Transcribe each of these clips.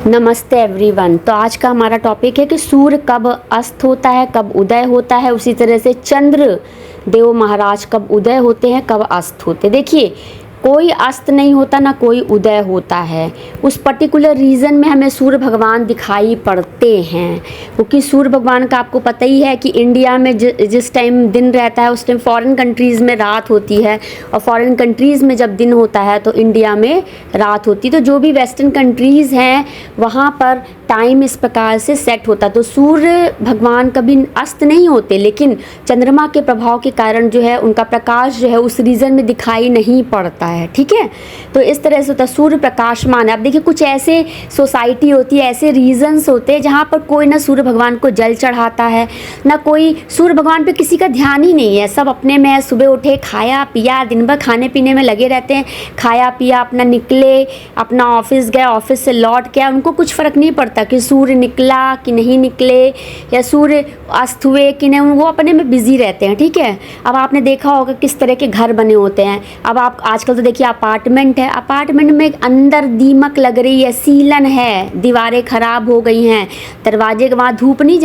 नमस्ते एवरीवन। तो आज का हमारा टॉपिक है कि सूर्य कब अस्त होता है, कब उदय होता है। उसी तरह से चंद्र देव महाराज कब उदय होते हैं, कब अस्त होते हैं। देखिए, कोई अस्त नहीं होता ना कोई उदय होता है। उस पर्टिकुलर रीज़न में हमें सूर्य भगवान दिखाई पड़ते हैं, क्योंकि सूर्य भगवान का आपको पता ही है कि इंडिया में जिस टाइम दिन रहता है उस टाइम फॉरेन कंट्रीज़ में रात होती है, और फॉरेन कंट्रीज़ में जब दिन होता है तो इंडिया में रात होती है। तो जो भी वेस्टर्न कंट्रीज़ हैं वहाँ पर टाइम इस प्रकार से सेट होता है। तो सूर्य भगवान कभी अस्त नहीं होते, लेकिन चंद्रमा के प्रभाव के कारण जो है उनका प्रकाश जो है उस रीजन में दिखाई नहीं पड़ता है। ठीक है, तो इस तरह से होता है। सूर्य प्रकाशमान है। अब देखिए, कुछ ऐसे सोसाइटी होती है, ऐसे रीजन्स होते हैं जहाँ पर कोई ना सूर्य भगवान को जल चढ़ाता है, ना कोई सूर्य भगवान पे किसी का ध्यान ही नहीं है। सब अपने में है, सुबह उठे, खाया पिया, दिन भर खाने पीने में लगे रहते हैं। खाया पिया, अपना निकले, अपना ऑफिस गए, ऑफिस से लौट के, उनको कुछ फ़र्क नहीं पड़ता कि सूर्य निकला कि नहीं निकले या सूर्य अस्त हुए कि नहीं। वो अपने में बिजी रहते हैं। ठीक है, अब आपने देखा होगा किस तरह के घर बने होते हैं। अब आप आजकल तो देखिए अपार्टमेंट है, अपार्टमेंट में अंदर दीमक लग रही है, सीलन है, दीवारें खराब हो गई हैं, दरवाजे के वहाँ धूप नहीं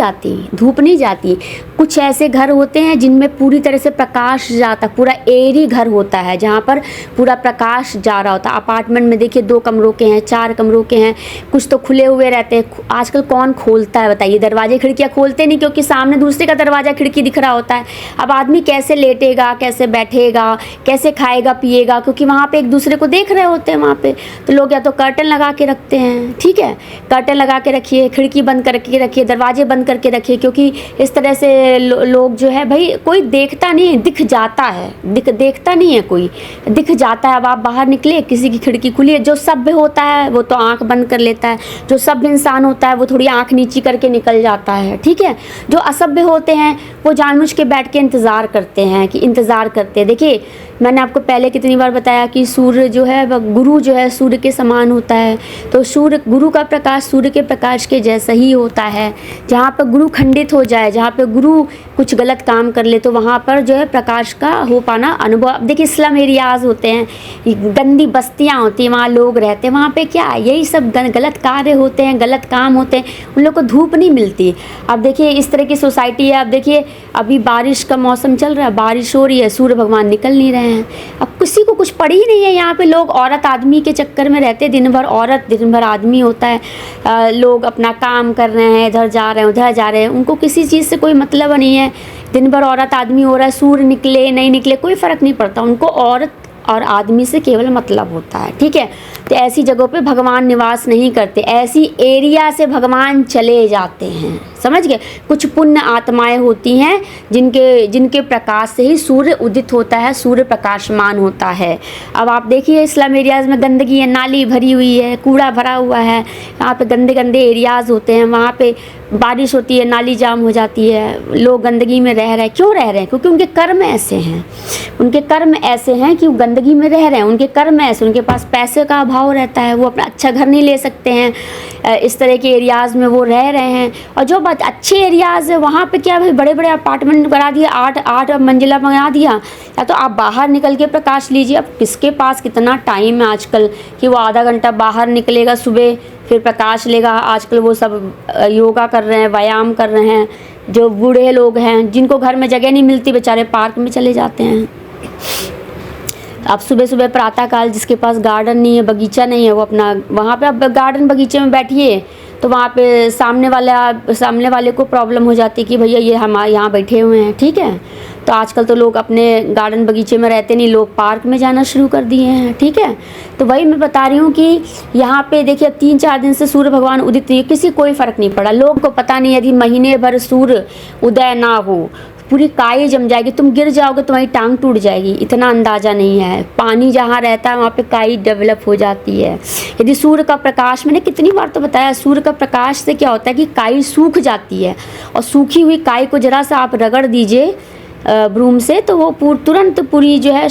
जाती। कुछ ऐसे घर होते हैं जिनमें पूरी तरह से प्रकाश जाता, पूरा एयरी घर होता है जहाँ पर पूरा प्रकाश जा रहा होता है। अपार्टमेंट में देखिए 2 कमरों के हैं, 4 कमरों के हैं, कुछ तो खुले हुए रहते हैं। आजकल कौन खोलता है बताइए? दरवाजे खिड़कियाँ खोलते नहीं, क्योंकि सामने दूसरे का दरवाजा खिड़की दिख रहा होता है। अब आदमी कैसे लेटेगा, कैसे बैठेगा, कैसे खाएगा पिएगा, क्योंकि वहाँ पे एक दूसरे को देख रहे होते हैं वहाँ पे। तो लोग या तो कर्टन लगा के रखते हैं। ठीक है, कर्टन लगा के रखिए, खिड़की बंद करके रखिए, दरवाजे बंद करके रखिए, क्योंकि इस तरह से लोग जो है भाई कोई देखता नहीं, दिख जाता है, देखता नहीं है कोई, दिख जाता है। अब आप बाहर निकले, किसी की खिड़की खुली है, जो सभ्य होता है वो तो आँख बंद कर लेता है, जो सभ्य इंसान होता है वो थोड़ी आँख नीची करके निकल जाता है। ठीक है, जो असभ्य होते हैं वो जानबूझ के बैठ के इंतज़ार करते हैं। देखिए, मैंने आपको पहले कितनी बार बताया कि सूर्य जो है वह गुरु जो है सूर्य के समान होता है। तो गुरु का प्रकाश सूर्य के प्रकाश के जैसा ही होता है। जहाँ पर गुरु खंडित हो जाए, जहाँ पर गुरु कुछ गलत काम कर ले, तो वहाँ पर जो है प्रकाश का हो पाना अनुभव। अब देखिए, स्लम एरियाज़ होते हैं, गंदी बस्तियाँ होती हैं, वहाँ लोग रहते हैं, वहाँ पे क्या यही सब गलत कार्य होते हैं, गलत काम होते हैं, उन लोग को धूप नहीं मिलती। अब देखिए, इस तरह की सोसाइटी है। अब देखिए, अभी बारिश का मौसम चल रहा है, बारिश हो रही है, सूर्य भगवान निकल नहीं रहे हैं। अब किसी को कुछ पड़ी ही नहीं है। यहाँ पे लोग औरत आदमी के चक्कर में रहते हैं, दिन भर औरत दिन भर आदमी होता है। लोग अपना काम कर रहे हैं, इधर जा रहे हैं उधर जा रहे हैं, उनको किसी चीज़ से कोई मतलब नहीं है। दिन भर औरत आदमी हो रहा है, सूर्य निकले नहीं निकले कोई फ़र्क नहीं पड़ता उनको, औरत और आदमी से केवल मतलब होता है। ठीक है, तो ऐसी जगहों पे भगवान निवास नहीं करते, ऐसी एरिया से भगवान चले जाते हैं। समझ गए? कुछ पुण्य आत्माएं होती हैं जिनके प्रकाश से ही सूर्य उदित होता है, सूर्य प्रकाशमान होता है। अब आप देखिए, इस्लाम एरियाज़ में गंदगी है, नाली भरी हुई है, कूड़ा भरा हुआ है, यहाँ पे गंदे गंदे एरियाज़ होते हैं। वहाँ पे बारिश होती है, नाली जाम हो जाती है, लोग गंदगी में रह रहे हैं। क्यों रह रहे हैं? क्योंकि उनके कर्म ऐसे हैं, कि वो गंदगी में रह रहे हैं। उनके कर्म ऐसे, उनके पास पैसे का अभाव रहता है, वो अपना अच्छा घर नहीं ले सकते हैं, इस तरह के एरियाज़ में वो रह रहे हैं। और जो बात अच्छे एरियाज़ है वहाँ पे क्या भाई, बड़े बड़े अपार्टमेंट बना दिए, 8 मंजिला बना दिया, या तो आप बाहर निकल के प्रकाश लीजिए। अब किसके पास कितना टाइम है आजकल कि वो आधा घंटा बाहर निकलेगा, सुबह फिर प्रकाश लेगा। आजकल वो सब योगा कर रहे हैं, व्यायाम कर रहे हैं। जो बूढ़े लोग हैं जिनको घर में जगह नहीं मिलती, बेचारे पार्क में चले जाते हैं। आप सुबह सुबह प्रातःकाल, जिसके पास गार्डन नहीं है, बगीचा नहीं है, वो अपना वहाँ पे अब गार्डन बगीचे में बैठिए, तो वहाँ पे सामने वाले को प्रॉब्लम हो जाती है कि भैया ये हम यहाँ बैठे हुए हैं। ठीक है, तो आजकल तो लोग अपने गार्डन बगीचे में रहते नहीं, लोग पार्क में जाना शुरू कर दिए हैं। ठीक है, तो वही मैं बता रही हूँ कि यहाँ पे देखिए 3-4 दिन से सूर्य भगवान उदित नहीं, किसी कोई फ़र्क नहीं पड़ा। लोगों को पता नहीं, यदि महीने भर सूर्य उदय ना हो, पूरी काई जम जाएगी, तुम गिर जाओगे, तुम्हारी टांग टूट जाएगी, इतना अंदाज़ा नहीं है। पानी जहाँ रहता है वहाँ पे काई डेवलप हो जाती है। यदि सूर्य का प्रकाश, मैंने कितनी बार तो बताया, सूर्य का प्रकाश से क्या होता है कि काई सूख जाती है, और सूखी हुई काई को ज़रा सा आप रगड़ दीजिए, ब्रूम से, तो वो तुरंत पूरी जो है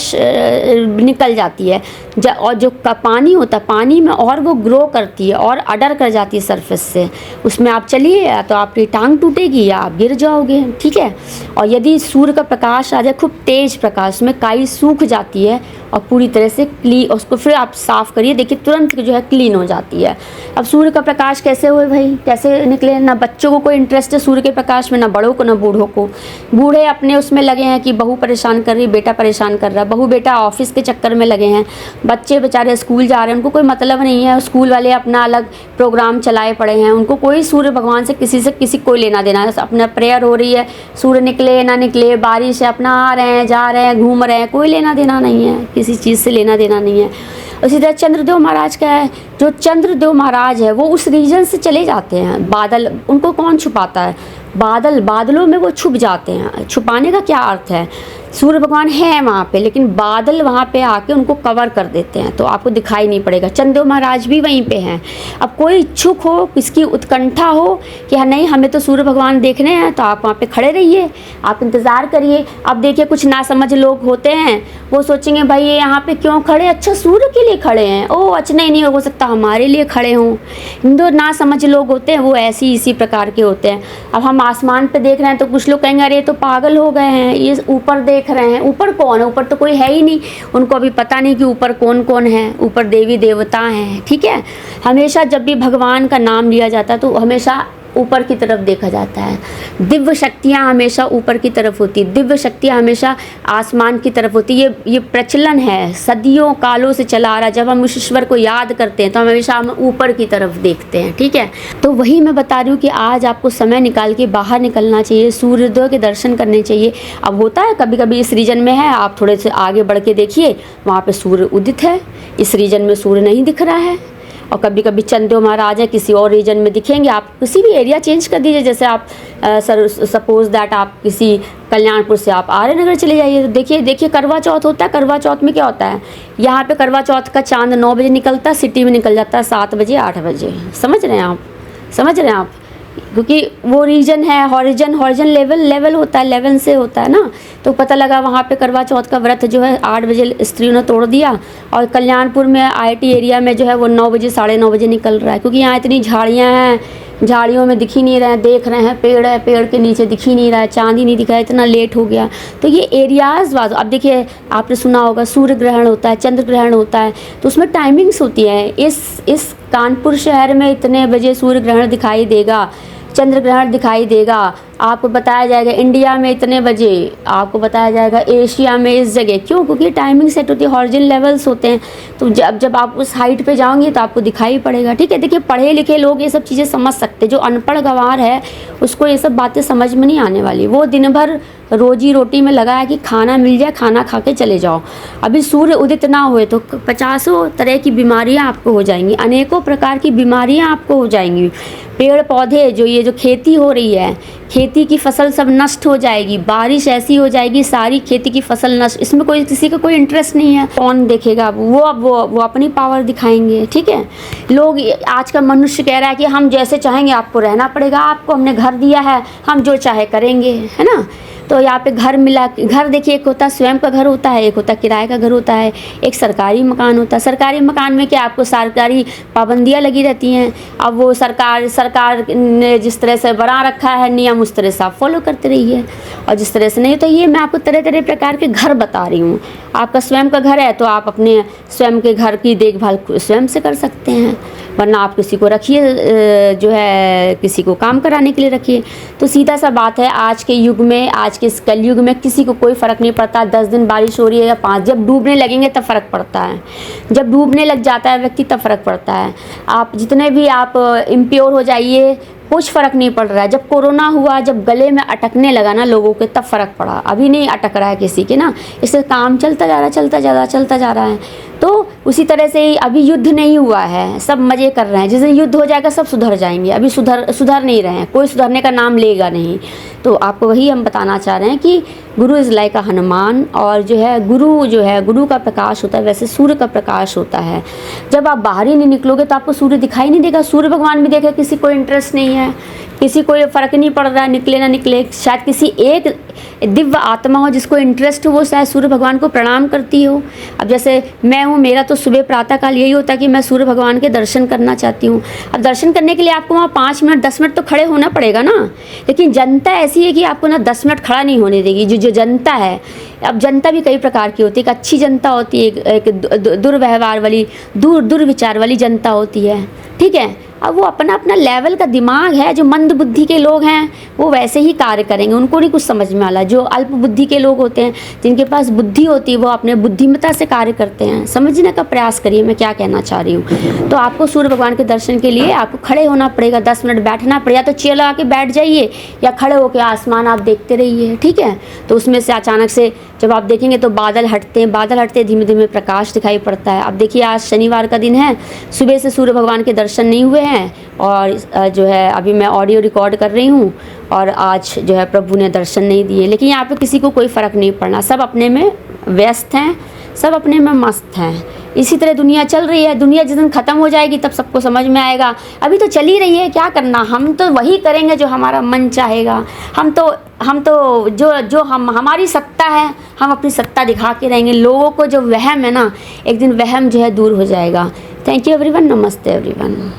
निकल जाती है। और जो पानी होता है, पानी में और वो ग्रो करती है और अडर कर जाती है सरफेस से। उसमें आप चलिए या तो आपकी टांग टूटेगी या आप गिर जाओगे, ठीक है। और यदि सूर्य का प्रकाश आ जाए, खूब तेज प्रकाश में, काई सूख जाती है और पूरी तरह से उसको फिर आप साफ़ करिए, देखिए तुरंत जो है क्लीन हो जाती है। अब सूर्य का प्रकाश कैसे हुए भाई, कैसे निकले? ना बच्चों को कोई इंटरेस्ट है सूर्य के प्रकाश में, ना बड़ों को ना बूढ़ों को। बूढ़े अपने उसमें लगे हैं कि बहू परेशान कर रही, बेटा परेशान कर रहा है, बहू बेटा ऑफिस के चक्कर में लगे हैं, बच्चे बेचारे स्कूल जा रहे हैं, उनको कोई मतलब नहीं है, स्कूल वाले अपना अलग प्रोग्राम चलाए पड़े हैं, उनको कोई सूर्य भगवान से किसी कोई लेना देना है। अपना प्रेयर हो रही है, सूर्य निकले ना निकले, बारिश है, अपना आ रहे हैं जा रहे हैं घूम रहे हैं, कोई लेना देना नहीं है, किसी चीज़ से लेना देना नहीं है। उसी तरह चंद्रदेव महाराज का है, जो चंद्रदेव महाराज है वो उस रीजन से चले जाते हैं। बादल, उनको कौन छुपाता है? बादलों में वो छुप जाते हैं। छुपाने का क्या अर्थ है? सूर्य भगवान है वहाँ पे, लेकिन बादल वहाँ पे आके उनको कवर कर देते हैं, तो आपको दिखाई नहीं पड़ेगा। चंद्रदेव महाराज भी वहीं पे हैं। अब कोई इच्छुक हो, किसकी उत्कंठा हो कि हाँ नहीं हमें तो सूर्य भगवान देखने हैं, तो आप वहाँ पे खड़े रहिए, आप इंतज़ार करिए। अब देखिए कुछ नासमझ लोग होते हैं, वो सोचेंगे भाई ये यहाँ पे क्यों खड़े, अच्छा सूर्य के लिए खड़े हैं, ओह अच्छा नहीं हो सकता हमारे लिए खड़े हों। हिंदू नासमझ लोग होते हैं, वो इसी प्रकार के होते हैं। अब हम आसमान पे देख रहे हैं तो कुछ लोग कहेंगे अरे ये तो पागल हो गए हैं, ये ऊपर देख रहे हैं। ऊपर कौन है? ऊपर तो कोई है ही नहीं, उनको अभी पता नहीं कि ऊपर कौन कौन है। ऊपर देवी देवता हैं, ठीक है। हमेशा जब भी भगवान का नाम लिया जाता है तो हमेशा ऊपर की तरफ देखा जाता है। दिव्य शक्तियाँ हमेशा ऊपर की तरफ होती, दिव्य शक्तियाँ हमेशा आसमान की तरफ होती। ये प्रचलन है, सदियों कालों से चला आ रहा। जब हम उस ईश्वर को याद करते हैं तो हमेशा हम ऊपर की तरफ देखते हैं, ठीक है। तो वही मैं बता रही हूँ कि आज आपको समय निकाल के बाहर निकलना चाहिए, सूर्योदय के दर्शन करने चाहिए। अब होता है कभी कभी इस रीजन में है, आप थोड़े से आगे बढ़ के देखिए, वहाँ पर सूर्य उदित है, इस रीजन में सूर्य नहीं दिख रहा है। और कभी कभी चंद्रदेव महाराज है किसी और रीजन में दिखेंगे। आप किसी भी एरिया चेंज कर दीजिए, जैसे आप सपोज दैट आप किसी कल्याणपुर से आप आर्य नगर चले जाइए, तो देखिए करवा चौथ होता है। करवा चौथ में क्या होता है? यहाँ पे करवा चौथ का चांद 9 बजे निकलता है, सिटी में निकल जाता है 7 बजे 8 बजे। समझ रहे हैं आप? क्योंकि वो रीजन है, हॉरिजन लेवल होता है, 11 से होता है ना। तो पता लगा वहाँ पे करवा चौथ का व्रत जो है 8 बजे स्त्रियों ने तोड़ दिया, और कल्याणपुर में IIT एरिया में जो है वो 9 बजे 9:30 बजे निकल रहा है, क्योंकि यहाँ इतनी झाड़ियाँ हैं, झाड़ियों में दिख ही नहीं रहे हैं, देख रहे हैं पेड़ है, पेड़ के नीचे दिख ही नहीं रहा है, चांद ही नहीं दिखा है, इतना लेट हो गया। तो ये एरियाज़ वाज। अब देखिए आपने सुना होगा सूर्य ग्रहण होता है, चंद्र ग्रहण होता है, तो उसमें टाइमिंग्स होती है। इस कानपुर शहर में इतने बजे सूर्य ग्रहण दिखाई देगा, चंद्र ग्रहण दिखाई देगा, आपको बताया जाएगा इंडिया में इतने बजे, आपको बताया जाएगा एशिया में इस जगह। क्यों? क्योंकि टाइमिंग सेट होती है, हॉरिजन लेवल्स होते हैं। तो जब आप उस हाइट पे जाओगे तो आपको दिखाई पड़ेगा, ठीक है। देखिए पढ़े लिखे लोग ये सब चीज़ें समझ सकते, जो अनपढ़ गंवार है उसको ये सब बातें समझ में नहीं आने वाली। वो दिन भर रोजी रोटी में लगा है कि खाना मिल जाए, खाना खा के चले जाओ। अभी सूर्य उदित ना हुए तो 50 तरह की बीमारियां आपको हो जाएंगी, अनेकों प्रकार की बीमारियां आपको हो जाएंगी। पेड़ पौधे ये जो खेती हो रही है, खेती की फसल सब नष्ट हो जाएगी, बारिश ऐसी हो जाएगी सारी खेती की फसल नष्ट। इसमें किसी का कोई इंटरेस्ट नहीं है, कौन देखेगा? वो अपनी पावर दिखाएंगे, ठीक है। लोग आज का मनुष्य कह रहा है कि हम जैसे चाहेंगे आपको रहना पड़ेगा, आपको हमने घर दिया है, हम जो चाहे करेंगे, है ना। तो यहाँ पे घर देखिए, एक होता है स्वयं का घर होता है, एक होता है किराए का घर होता है, एक सरकारी मकान होता है। सरकारी मकान में क्या आपको सरकारी पाबंदियाँ लगी रहती हैं। अब वो सरकार ने जिस तरह से बना रखा है नियम, उस तरह से आप फॉलो करते रहिए, और जिस तरह से नहीं। तो ये मैं आपको तरह तरह प्रकार के घर बता रही हूँ। आपका स्वयं का घर है तो आप अपने स्वयं के घर की देखभाल स्वयं से कर सकते हैं, वरना आप किसी को रखिए, जो है किसी को काम कराने के लिए रखिए। तो सीधा सा बात है, आज के युग में, आज के इस कलयुग में किसी को कोई फ़र्क नहीं पड़ता 10 दिन बारिश हो रही है या 5। जब डूबने लगेंगे तब फ़र्क पड़ता है, जब डूबने लग जाता है व्यक्ति तब फ़र्क पड़ता है। आप जितने भी आप इम्प्योर हो जाइए, कुछ फ़र्क नहीं पड़ रहा है। जब कोरोना हुआ, जब गले में अटकने लगा ना लोगों के, तब फ़र्क पड़ा। अभी नहीं अटक रहा है किसी के ना, इससे काम चलता जा रहा है। तो उसी तरह से ही अभी युद्ध नहीं हुआ है, सब मज़े कर रहे हैं। जिस दिन युद्ध हो जाएगा सब सुधर जाएंगे, अभी सुधर नहीं रहे हैं, कोई सुधरने का नाम लेगा नहीं। तो आपको वही हम बताना चाह रहे हैं कि गुरु इज़ लाइक अ हनुमान, और गुरु का प्रकाश होता है, वैसे सूर्य का प्रकाश होता है। जब आप बाहर ही नहीं निकलोगे तो आपको सूर्य दिखाई नहीं देगा। सूर्य भगवान भी देखे किसी को इंटरेस्ट नहीं है, किसी को ये फ़र्क नहीं पड़ रहा है निकले ना निकले, शायद किसी एक दिव्य आत्मा हो जिसको इंटरेस्ट हो, वो शायद सूर्य भगवान को प्रणाम करती हो। अब जैसे मैं हूँ, मेरा तो सुबह प्रातःकाल यही होता है कि मैं सूर्य भगवान के दर्शन करना चाहती हूँ। अब दर्शन करने के लिए आपको वहाँ 5 मिनट 10 मिनट तो खड़े होना पड़ेगा ना, लेकिन जनता ऐसी है कि आपको ना 10 मिनट खड़ा नहीं होने देगी। जो जनता है, अब जनता भी कई प्रकार की होती है, एक अच्छी जनता होती है, एक दुर्व्यवहार वाली, दुर्विचार वाली जनता होती है, ठीक है। अब वो अपना अपना लेवल का दिमाग है, जो मंद बुद्धि के लोग हैं वो वैसे ही कार्य करेंगे, उनको नहीं कुछ समझ में आला। जो अल्प बुद्धि के लोग होते हैं, जिनके पास बुद्धि होती है, वो अपने बुद्धिमत्ता से कार्य करते हैं। समझने का प्रयास करिए मैं क्या कहना चाह रही हूँ। तो आपको सूर्य भगवान के दर्शन के लिए आपको खड़े होना पड़ेगा, 10 मिनट बैठना पड़ेगा, तो चेयर लगा के बैठ जाइए या खड़े होकर आसमान आप देखते रहिए, ठीक है। तो उसमें से अचानक से जब आप देखेंगे तो बादल हटते हैं, बादल हटते धीमे धीमे प्रकाश दिखाई पड़ता है। अब देखिए आज शनिवार का दिन है, सुबह से सूर्य भगवान के दर्शन नहीं हुए हैं, और जो है अभी मैं ऑडियो रिकॉर्ड कर रही हूँ, और आज जो है प्रभु ने दर्शन नहीं दिए। लेकिन यहाँ पे किसी को कोई फ़र्क नहीं पड़ना, सब अपने में व्यस्त हैं, सब अपने में मस्त हैं। इसी तरह दुनिया चल रही है। दुनिया जिस दिन ख़त्म हो जाएगी तब सबको समझ में आएगा, अभी तो चल ही रही है, क्या करना, हम तो वही करेंगे जो हमारा मन चाहेगा। हम तो जो हमारी सत्ता है, हम अपनी सत्ता दिखा के रहेंगे। लोगों को जो वहम है ना, एक दिन वहम जो है दूर हो जाएगा। थैंक यू एवरीवन, नमस्ते एवरीवन।